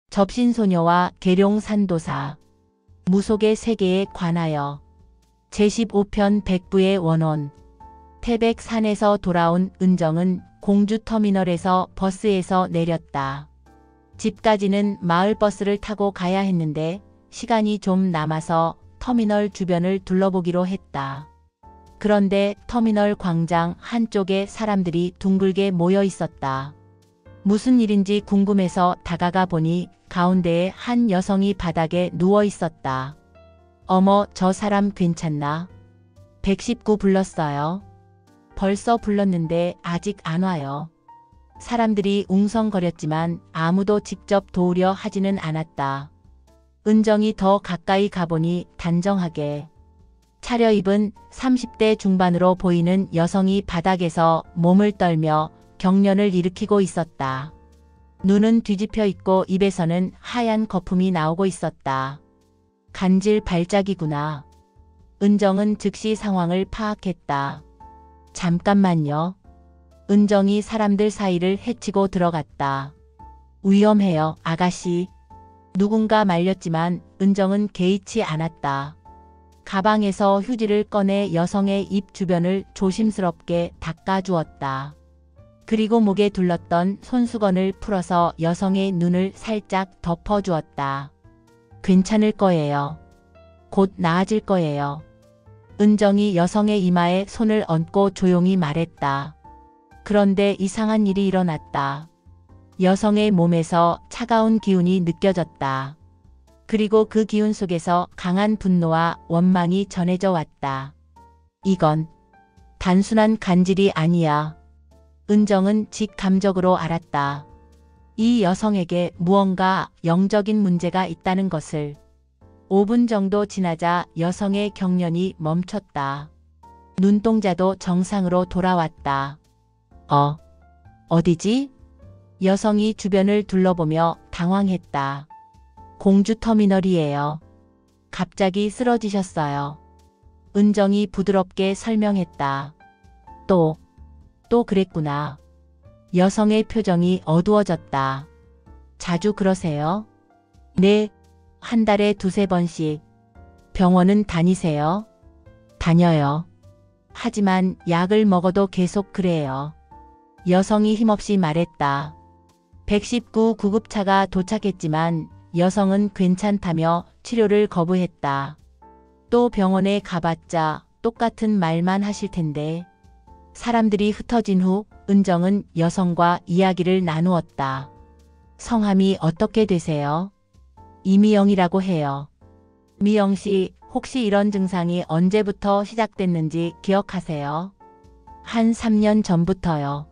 접신소녀와 계룡산도사 무속의 세계에 관하여 제15편 백부의 원혼. 태백산에서 돌아온 은정은 공주터미널에서 버스에서 내렸다. 집까지는 마을버스를 타고 가야 했는데 시간이 좀 남아서 터미널 주변을 둘러보기로 했다. 그런데 터미널 광장 한쪽에 사람들이 둥글게 모여 있었다. 무슨 일인지 궁금해서 다가가 보니 가운데에 한 여성이 바닥에 누워 있었다. 어머, 저 사람 괜찮나? 119 불렀어요. 벌써 불렀는데 아직 안 와요. 사람들이 웅성거렸지만 아무도 직접 도우려 하지는 않았다. 은정이 더 가까이 가보니 단정하게 차려입은 30대 중반으로 보이는 여성이 바닥에서 몸을 떨며 경련을 일으키고 있었다. 눈은 뒤집혀 있고 입에서는 하얀 거품이 나오고 있었다. 간질 발작이구나. 은정은 즉시 상황을 파악했다. 잠깐만요. 은정이 사람들 사이를 헤치고 들어갔다. 위험해요, 아가씨. 누군가 말렸지만 은정은 개의치 않았다. 가방에서 휴지를 꺼내 여성의 입 주변을 조심스럽게 닦아주었다. 그리고 목에 둘렀던 손수건을 풀어서 여성의 눈을 살짝 덮어주었다. 괜찮을 거예요. 곧 나아질 거예요. 은정이 여성의 이마에 손을 얹고 조용히 말했다. 그런데 이상한 일이 일어났다. 여성의 몸에서 차가운 기운이 느껴졌다. 그리고 그 기운 속에서 강한 분노와 원망이 전해져 왔다. 이건 단순한 간질이 아니야. 은정은 직감적으로 알았다. 이 여성에게 무언가 영적인 문제가 있다는 것을. 5분 정도 지나자 여성의 경련이 멈췄다. 눈동자도 정상으로 돌아왔다. 어디지? 여성이 주변을 둘러보며 당황했다. 공주터미널이에요. 갑자기 쓰러지셨어요. 은정이 부드럽게 설명했다. 또 그랬구나. 여성의 표정이 어두워졌다. 자주 그러세요? 네, 한 달에 2~3번씩. 병원은 다니세요? 다녀요. 하지만 약을 먹어도 계속 그래요. 여성이 힘없이 말했다. 119 구급차가 도착했지만 여성은 괜찮다며 치료를 거부했다. 또 병원에 가봤자 똑같은 말만 하실 텐데. 사람들이 흩어진 후 은정은 여성과 이야기를 나누었다. 성함이 어떻게 되세요? 이미영이라고 해요. 미영 씨, 혹시 이런 증상이 언제부터 시작됐는지 기억하세요? 한 3년 전부터요.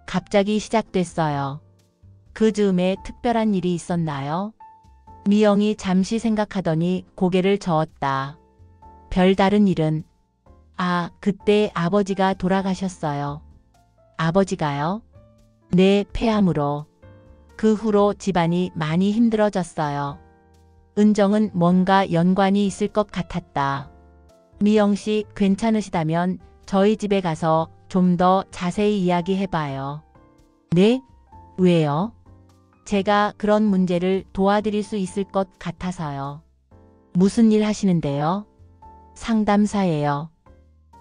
갑자기 시작됐어요. 그 즈음에 특별한 일이 있었나요? 미영이 잠시 생각하더니 고개를 저었다. 별다른 일은? 그때 아버지가 돌아가셨어요. 아버지가요? 네, 폐암으로. 그 후로 집안이 많이 힘들어졌어요. 은정은 뭔가 연관이 있을 것 같았다. 미영 씨, 괜찮으시다면 저희 집에 가서 좀 더 자세히 이야기해봐요. 네? 왜요? 제가 그런 문제를 도와드릴 수 있을 것 같아서요. 무슨 일 하시는데요? 상담사예요.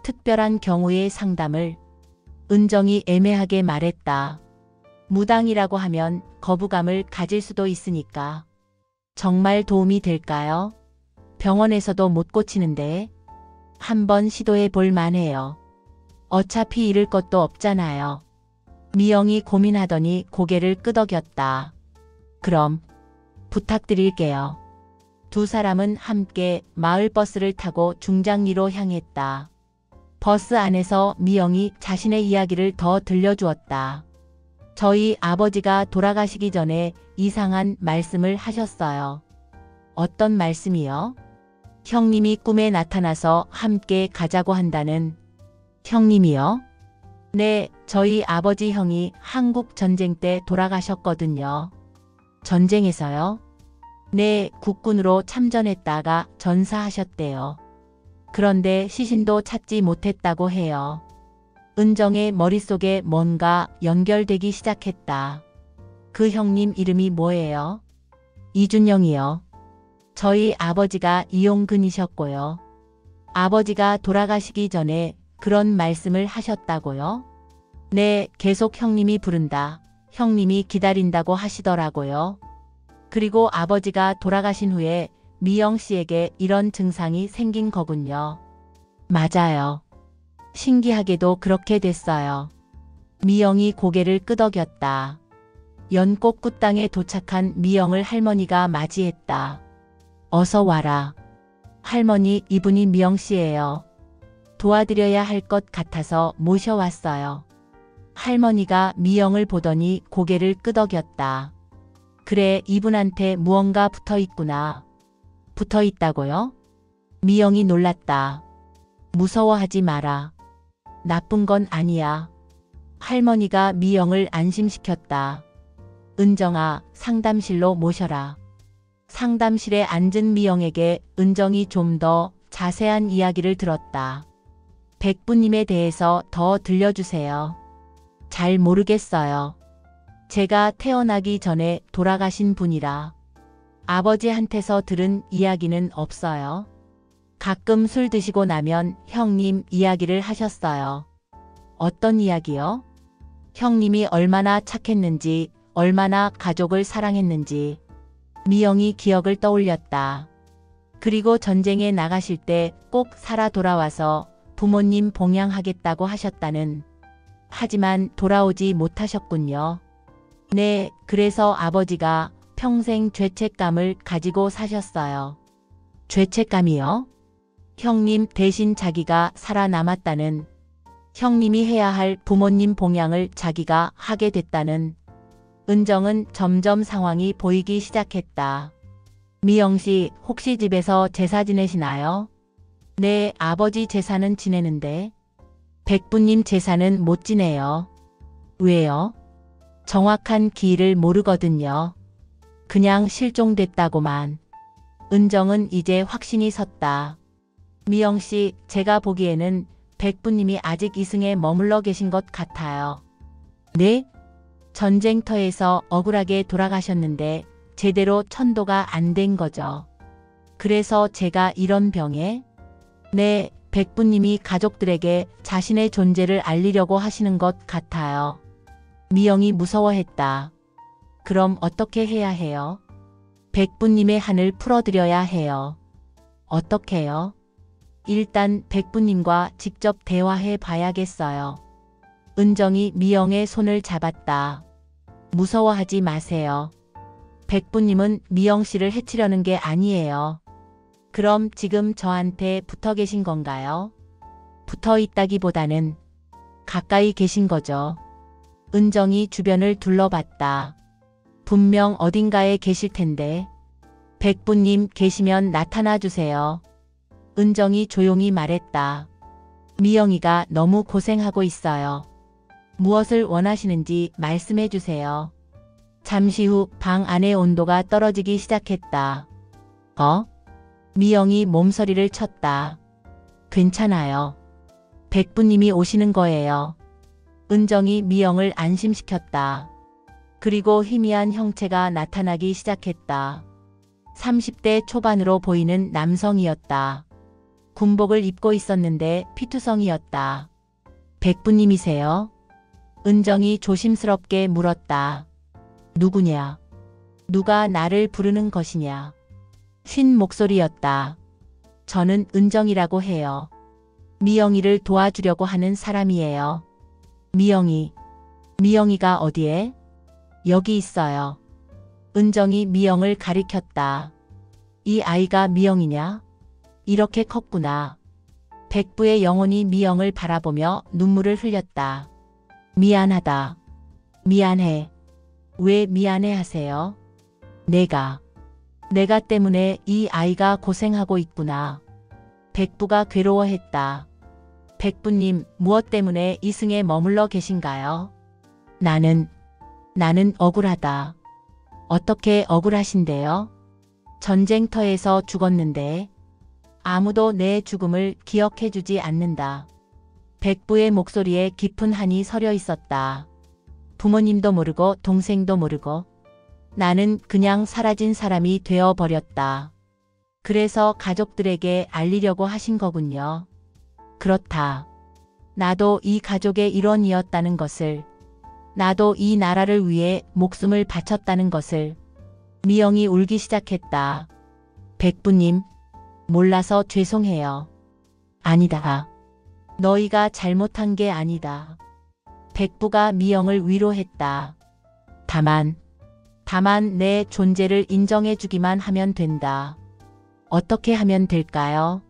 특별한 경우의 상담을. 은정이 애매하게 말했다. 무당이라고 하면 거부감을 가질 수도 있으니까. 정말 도움이 될까요? 병원에서도 못 고치는데. 한번 시도해 볼 만해요. 어차피 잃을 것도 없잖아요. 미영이 고민하더니 고개를 끄덕였다. 그럼 부탁드릴게요. 두 사람은 함께 마을버스를 타고 중장리로 향했다. 버스 안에서 미영이 자신의 이야기를 더 들려주었다. 저희 아버지가 돌아가시기 전에 이상한 말씀을 하셨어요. 어떤 말씀이요? 형님이 꿈에 나타나서 함께 가자고 한다는. 형님이요? 네, 저희 아버지 형이 한국 전쟁 때 돌아가셨거든요. 전쟁에서요? 네, 국군으로 참전했다가 전사하셨대요. 그런데 시신도 찾지 못했다고 해요. 은정의 머릿속에 뭔가 연결되기 시작했다. 그 형님 이름이 뭐예요? 이준영이요. 저희 아버지가 이용근이셨고요. 아버지가 돌아가시기 전에 그런 말씀을 하셨다고요? 네, 계속 형님이 부른다. 형님이 기다린다고 하시더라고요. 그리고 아버지가 돌아가신 후에 미영 씨에게 이런 증상이 생긴 거군요. 맞아요. 신기하게도 그렇게 됐어요. 미영이 고개를 끄덕였다. 연꽃 땅에 도착한 미영을 할머니가 맞이했다. 어서 와라. 할머니, 이분이 미영 씨예요. 도와드려야 할 것 같아서 모셔왔어요. 할머니가 미영을 보더니 고개를 끄덕였다. 그래, 이분한테 무언가 붙어 있구나. 붙어 있다고요? 미영이 놀랐다. 무서워하지 마라. 나쁜 건 아니야. 할머니가 미영을 안심시켰다. 은정아, 상담실로 모셔라. 상담실에 앉은 미영에게 은정이 좀 더 자세한 이야기를 들었다. 백부님에 대해서 더 들려주세요. 잘 모르겠어요. 제가 태어나기 전에 돌아가신 분이라 아버지한테서 들은 이야기는 없어요. 가끔 술 드시고 나면 형님 이야기를 하셨어요. 어떤 이야기요? 형님이 얼마나 착했는지, 얼마나 가족을 사랑했는지. 미영이 기억을 떠올렸다. 그리고 전쟁에 나가실 때 꼭 살아 돌아와서 부모님 봉양하겠다고 하셨다는. 하지만 돌아오지 못하셨군요. 네, 그래서 아버지가 평생 죄책감을 가지고 사셨어요. 죄책감이요? 형님 대신 자기가 살아남았다는. 형님이 해야 할 부모님 봉양을 자기가 하게 됐다는. 은정은 점점 상황이 보이기 시작했다. 미영씨, 혹시 집에서 제사 지내시나요? 네, 아버지 제사는 지내는데 백부님 제사는 못 지내요. 왜요? 정확한 기일을 모르거든요. 그냥 실종됐다고만. 은정은 이제 확신이 섰다. 미영씨, 제가 보기에는 백부님이 아직 이승에 머물러 계신 것 같아요. 네? 전쟁터에서 억울하게 돌아가셨는데 제대로 천도가 안 된 거죠. 그래서 제가 이런 병에? 네, 백부님이 가족들에게 자신의 존재를 알리려고 하시는 것 같아요. 미영이 무서워했다. 그럼 어떻게 해야 해요? 백부님의 한을 풀어드려야 해요. 어떻게요? 일단 백부님과 직접 대화해 봐야겠어요. 은정이 미영의 손을 잡았다. 무서워하지 마세요. 백부님은 미영 씨를 해치려는 게 아니에요. 그럼 지금 저한테 붙어 계신 건가요? 붙어 있다기보다는 가까이 계신 거죠. 은정이 주변을 둘러봤다. 분명 어딘가에 계실 텐데. 백부님 계시면 나타나 주세요. 은정이 조용히 말했다. 미영이가 너무 고생하고 있어요. 무엇을 원하시는지 말씀해 주세요. 잠시 후 방 안의 온도가 떨어지기 시작했다. 미영이 몸서리를 쳤다. 괜찮아요. 백부님이 오시는 거예요. 은정이 미영을 안심시켰다. 그리고 희미한 형체가 나타나기 시작했다. 30대 초반으로 보이는 남성이었다. 군복을 입고 있었는데 피투성이었다. 백부님이세요? 은정이 조심스럽게 물었다. 누구냐? 누가 나를 부르는 것이냐? 쉰 목소리였다. 저는 은정이라고 해요. 미영이를 도와주려고 하는 사람이에요. 미영이. 미영이가 어디에? 여기 있어요. 은정이 미영을 가리켰다. 이 아이가 미영이냐? 이렇게 컸구나. 백부의 영혼이 미영을 바라보며 눈물을 흘렸다. 미안하다. 미안해. 왜 미안해 하세요? 내가 때문에 이 아이가 고생하고 있구나. 백부가 괴로워했다. 백부님, 무엇 때문에 이승에 머물러 계신가요? 나는 억울하다. 어떻게 억울하신데요? 전쟁터에서 죽었는데 아무도 내 죽음을 기억해주지 않는다. 백부의 목소리에 깊은 한이 서려 있었다. 부모님도 모르고 동생도 모르고 나는 그냥 사라진 사람이 되어버렸다. 그래서 가족들에게 알리려고 하신 거군요. 그렇다. 나도 이 가족의 일원이었다는 것을, 나도 이 나라를 위해 목숨을 바쳤다는 것을. 미영이 울기 시작했다. 백부님, 몰라서 죄송해요. 아니다. 너희가 잘못한 게 아니다. 백부가 미영을 위로했다. 다만 내 존재를 인정해주기만 하면 된다. 어떻게 하면 될까요?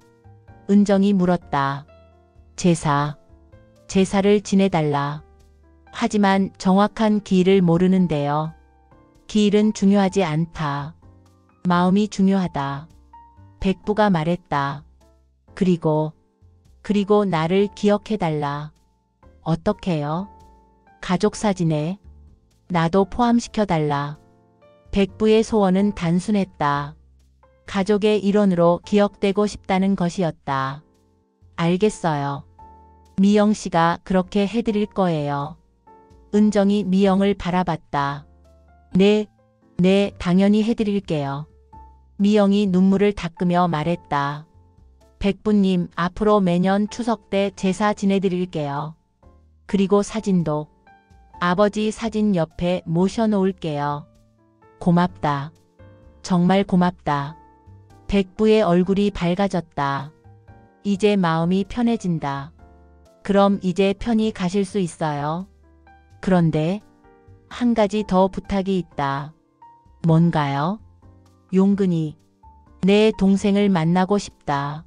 은정이 물었다. 제사를 지내달라. 하지만 정확한 기일을 모르는데요. 기일은 중요하지 않다. 마음이 중요하다. 백부가 말했다. 그리고 나를 기억해달라. 어떻게요? 가족 사진에 나도 포함시켜달라. 백부의 소원은 단순했다. 가족의 일원으로 기억되고 싶다는 것이었다. 알겠어요. 미영 씨가 그렇게 해드릴 거예요. 은정이 미영을 바라봤다. 네, 당연히 해드릴게요. 미영이 눈물을 닦으며 말했다. 백부님, 앞으로 매년 추석 때 제사 지내드릴게요. 그리고 사진도 아버지 사진 옆에 모셔놓을게요. 고맙다. 정말 고맙다. 백부의 얼굴이 밝아졌다. 이제 마음이 편해진다. 그럼 이제 편히 가실 수 있어요. 그런데 한 가지 더 부탁이 있다. 뭔가요? 용근이, 내 동생을 만나고 싶다.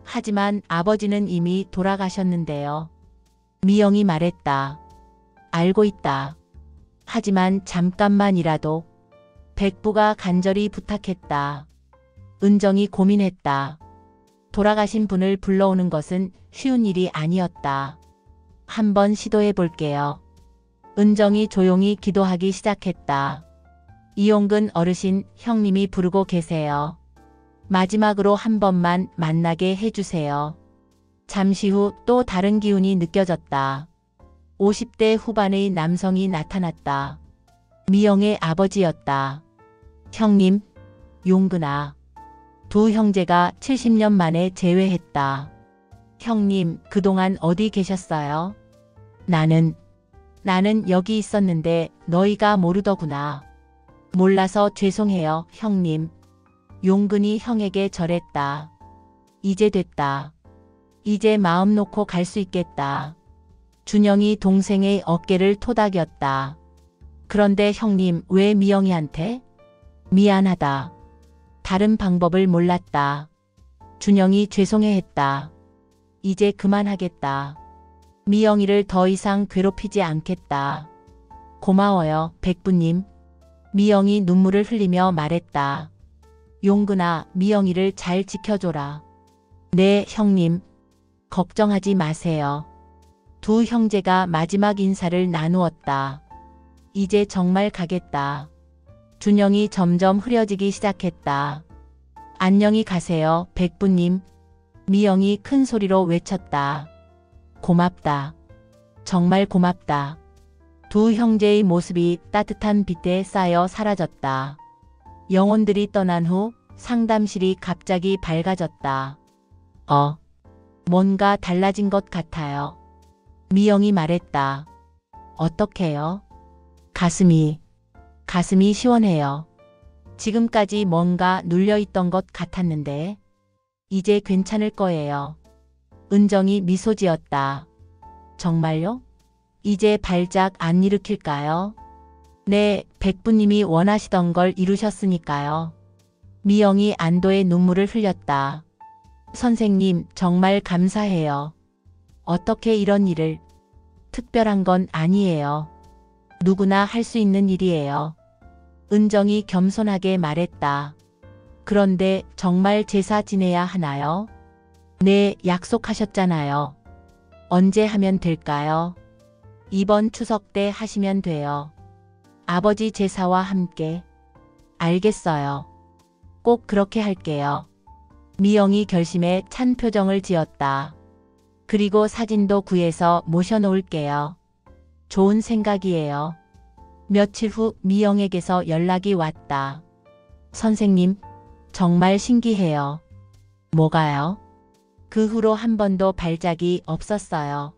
하지만 아버지는 이미 돌아가셨는데요. 미영이 말했다. 알고 있다. 하지만 잠깐만이라도. 백부가 간절히 부탁했다. 은정이 고민했다. 돌아가신 분을 불러오는 것은 쉬운 일이 아니었다. 한번 시도해 볼게요. 은정이 조용히 기도하기 시작했다. 이용근 어르신, 형님이 부르고 계세요. 마지막으로 한 번만 만나게 해주세요. 잠시 후 또 다른 기운이 느껴졌다. 50대 후반의 남성이 나타났다. 미영의 아버지였다. 형님, 용근아. 두 형제가 70년 만에 재회했다. 형님, 그동안 어디 계셨어요? 나는 여기 있었는데 너희가 모르더구나. 몰라서 죄송해요, 형님. 용근이 형에게 절했다. 이제 됐다. 이제 마음 놓고 갈 수 있겠다. 준영이 동생의 어깨를 토닥였다. 그런데 형님, 왜 미영이한테? 미안하다. 다른 방법을 몰랐다. 준영이 죄송해했다. 이제 그만하겠다. 미영이를 더 이상 괴롭히지 않겠다. 고마워요, 백부님. 미영이 눈물을 흘리며 말했다. 용근아, 미영이를 잘 지켜줘라. 네, 형님. 걱정하지 마세요. 두 형제가 마지막 인사를 나누었다. 이제 정말 가겠다. 준영이 점점 흐려지기 시작했다. 안녕히 가세요, 백부님. 미영이 큰 소리로 외쳤다. 고맙다. 정말 고맙다. 두 형제의 모습이 따뜻한 빛에 쌓여 사라졌다. 영혼들이 떠난 후 상담실이 갑자기 밝아졌다. 뭔가 달라진 것 같아요. 미영이 말했다. 어떻게요? 가슴이 시원해요. 지금까지 뭔가 눌려있던 것 같았는데 이제 괜찮을 거예요. 은정이 미소 지었다. 정말요? 이제 발작 안 일으킬까요? 네, 백부님이 원하시던 걸 이루셨으니까요. 미영이 안도의 눈물을 흘렸다. 선생님, 정말 감사해요. 어떻게 이런 일을. 특별한 건 아니에요. 누구나 할 수 있는 일이에요. 은정이 겸손하게 말했다. 그런데 정말 제사 지내야 하나요? 네, 약속하셨잖아요. 언제 하면 될까요? 이번 추석 때 하시면 돼요. 아버지 제사와 함께. 알겠어요. 꼭 그렇게 할게요. 미영이 결심에 찬 표정을 지었다. 그리고 사진도 구해서 모셔놓을게요. 좋은 생각이에요. 며칠 후 미영에게서 연락이 왔다. 선생님, 정말 신기해요. 뭐가요? 그 후로 한 번도 발작이 없었어요.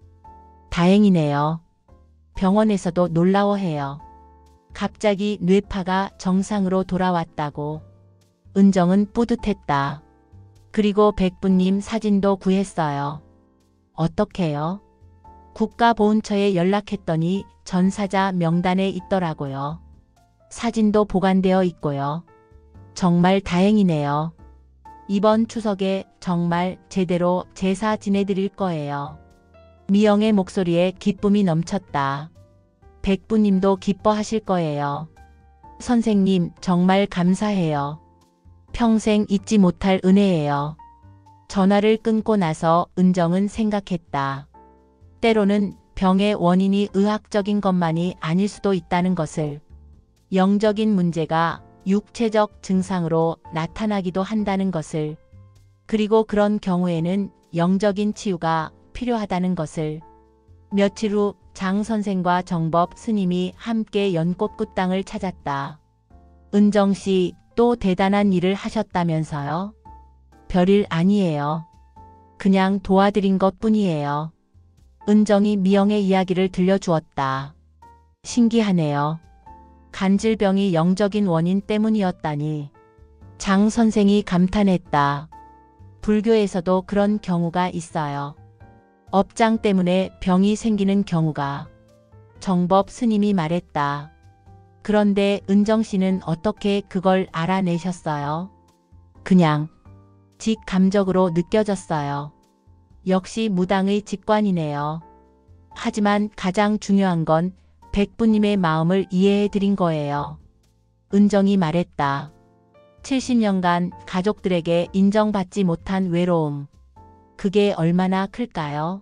다행이네요. 병원에서도 놀라워해요. 갑자기 뇌파가 정상으로 돌아왔다고. 은정은 뿌듯했다. 그리고 백부님 사진도 구했어요. 어떻게요? 국가보훈처에 연락했더니 전사자 명단에 있더라고요. 사진도 보관되어 있고요. 정말 다행이네요. 이번 추석에 정말 제대로 제사 지내드릴 거예요. 미영의 목소리에 기쁨이 넘쳤다. 백부님도 기뻐하실 거예요. 선생님, 정말 감사해요. 평생 잊지 못할 은혜예요. 전화를 끊고 나서 은정은 생각했다. 때로는 병의 원인이 의학적인 것만이 아닐 수도 있다는 것을. 영적인 문제가 육체적 증상으로 나타나기도 한다는 것을. 그리고 그런 경우에는 영적인 치유가 필요하다는 것을. 며칠 후 장 선생과 정법 스님이 함께 연꽃구 땅을 찾았다. 은정 씨, 또 대단한 일을 하셨다면서요? 별일 아니에요. 그냥 도와드린 것뿐이에요. 은정이 미영의 이야기를 들려주었다. 신기하네요. 간질병이 영적인 원인 때문이었다니. 장 선생이 감탄했다. 불교에서도 그런 경우가 있어요. 업장 때문에 병이 생기는 경우가. 정법 스님이 말했다. 그런데 은정 씨는 어떻게 그걸 알아내셨어요? 그냥 직감적으로 느껴졌어요. 역시 무당의 직관이네요. 하지만 가장 중요한 건 백부님의 마음을 이해해 드린 거예요. 은정이 말했다. 70년간 가족들에게 인정받지 못한 외로움. 그게 얼마나 클까요?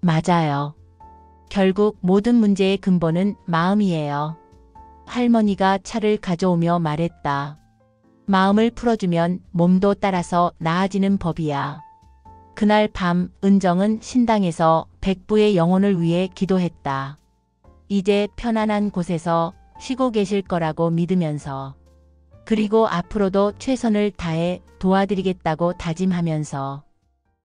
맞아요. 결국 모든 문제의 근본은 마음이에요. 할머니가 차를 가져오며 말했다. 마음을 풀어주면 몸도 따라서 나아지는 법이야. 그날 밤 은정은 신당에서 백부의 영혼을 위해 기도했다. 이제 편안한 곳에서 쉬고 계실 거라고 믿으면서. 그리고 앞으로도 최선을 다해 도와드리겠다고 다짐하면서.